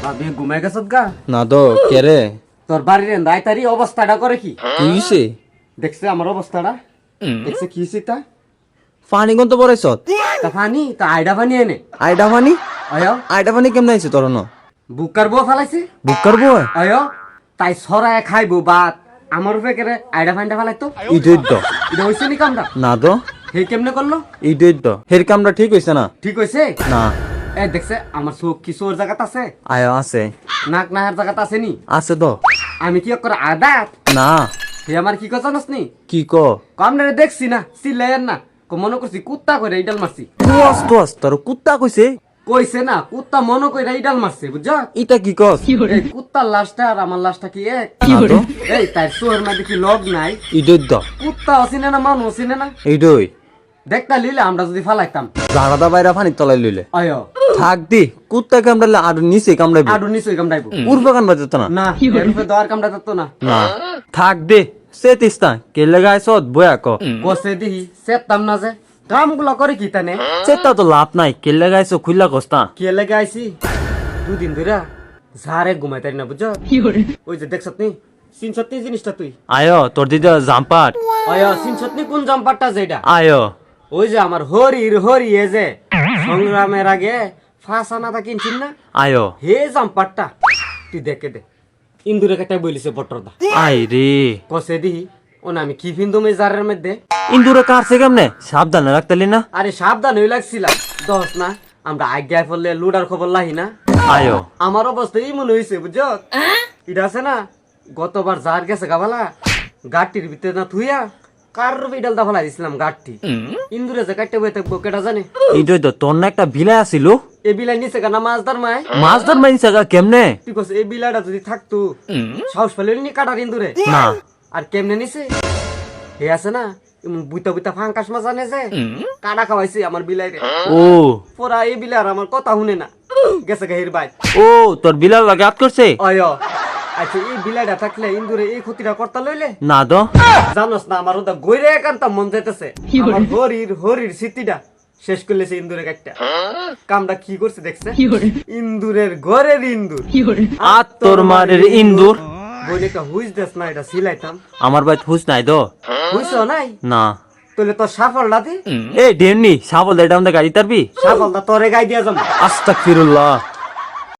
ভাবি ঘুমাই গেছত গা না তো কে রে তোর বাড়ির এন্দাই তারি অবস্থাটা করে কি কি হইছে দেখছে আমার অবস্থাটা দেখছে কি হইছে তা পানি কোন তো পড়াইছ তা পানি তা আইডা পানি এনে আয় আইডা পানি কেমন আইছে তোর ন বুকার বউ ফালাইছে বুক করবো আয় তাই সরায় খাইবো বাত আমার উপরে কেরে আইডা পানিটা ফালাইতো ইডেট দ এটা হইছে নি কামটা না তো হে কেমনে করলো ইডেট দ হের কামটা ঠিক হইছে না ঠিক হইছে না এ দেখছে আমার চোখ কি চোর জায়গাত আছে আয় আছে নাক নাহের জায়গাত আছে নি আছে তো আমি কি করে আদাত না হে আমার কি কথা নি কি ক কামনে দেখছি না চিল্লাইয়ের না মনে করছি কুত্তা করে ইডাল মারছি তুয়াস তোর কুত্তা কইছে কইছে না কুত্তা মনে কইরা ইডাল মারছে বুঝছ ইটা কি কস এই কুত্তার লাশটা আর আমার লাশটা কি এক না তো এই তার চোর মধ্যে কি লগ নাই ইডেট দ কুত্তা অচিনে না মানুষ অচিনে না ইডই দেখতা লিলে আমরা যদি ফালাইতাম জাগাদা বাইরা পানি তলাই লইলে আয় থাক দি কুত্তা কামড়ালে আর নিচে কামড়াইবে আডু নিচই কামড়াইবো উড়বে কামড়া যেত না না এরপরে দর কামড়া তো না না থাক দে সে তিস্তা কে লাগাইছ বয়া ক কসে দিহি সেতাম না যে কামগুলো করে কি তানে সেটা তো লাভ নাই কে লাগাইছ খুললা কস্তা কে লেগে আইছি দুদিন ধরে ঝাড়ে ঘুমাই তারি না বুঝছ ওই যে দেখছত নি চিনছত নি জিনিসটা তুই আয় তোর দিদা জাম্পার আয় চিনছত নি কোন জাম্পারটা যেটা আয় ওই যে আমার হরি এ যে সংগ্রামের আগে ফাঁসানাটা কিনছিন না আয় হে জাম্পারটা তুই দেখে দে ইন্দুরে কাটা বলিছে বটরদা আই রে কসে দিহি ও না আমি কি ফিন্দুম এই জারের মধ্যে ইন্দুরে কাটছে কেমনে সাবধানে রাখতেলি না আরে সাবধান হয়ে লাগছিলাম দশ না আমরা আজ্ঞায় পড়লে লুডার খবর লাহি না আয় আমার অবস্থা এই মনে হয়েছে বুঝছ এটা আছে না গতবার যার গেছে গাবালা গাড়টির ভিতরে না থুইয়া কার বিডাল দা ফেলা দিছিলাম গাড়টি ইন্দুরে যে কাটতে বই থাকবো কেটা জানে এইটাই তো তোর না একটা বিলাই আছিল এ বিলাই নিচে কেনা মাছদার মায় মাছ ধর মাইছে কেমনে তুই কস এই বিলাটা যদি থাকতো সাহস পেলে নি কাটার ইন্দুরে না আর কেমনে নিছে হে আছে না এমন বুইতা বুইতা ফাঙ্কাস মাছ আনে যে কাটা খাওয়াইছে আমার বিলাই রে ও পুরা এই বিলাই আর আমার কথা শুনে না গেছে গাহির বাইক ও তোর বিলাল লাগে আত করছে অয় আচ্ছা এই বিলাইটা থাকলে ইন্দুরে এই ক্ষতিটা করতে লইলে না তো জানোস না আমার ওটা গইরে একান্ত মন যাইতেছে আমার হরির স্মৃতিটা শেষ করলেছে ইন্দুরে একটা কামটা কি করছে দেখছে ইন্দুরের ঘরের ইন্দুর আত তোর মারের ইন্দুর বইলে একটা হুইস দেস না এটা সিলাইতাম আমার বাইত হুস নাই তো হুইস নাই না তাহলে তোর সাফলটা দি এ ডেমনি সাবল দেটা আমাদের গাড়ি তারবি সাফলটা তোরে গাই দিয়া যাবো আস্তাগফিরুল্লাহ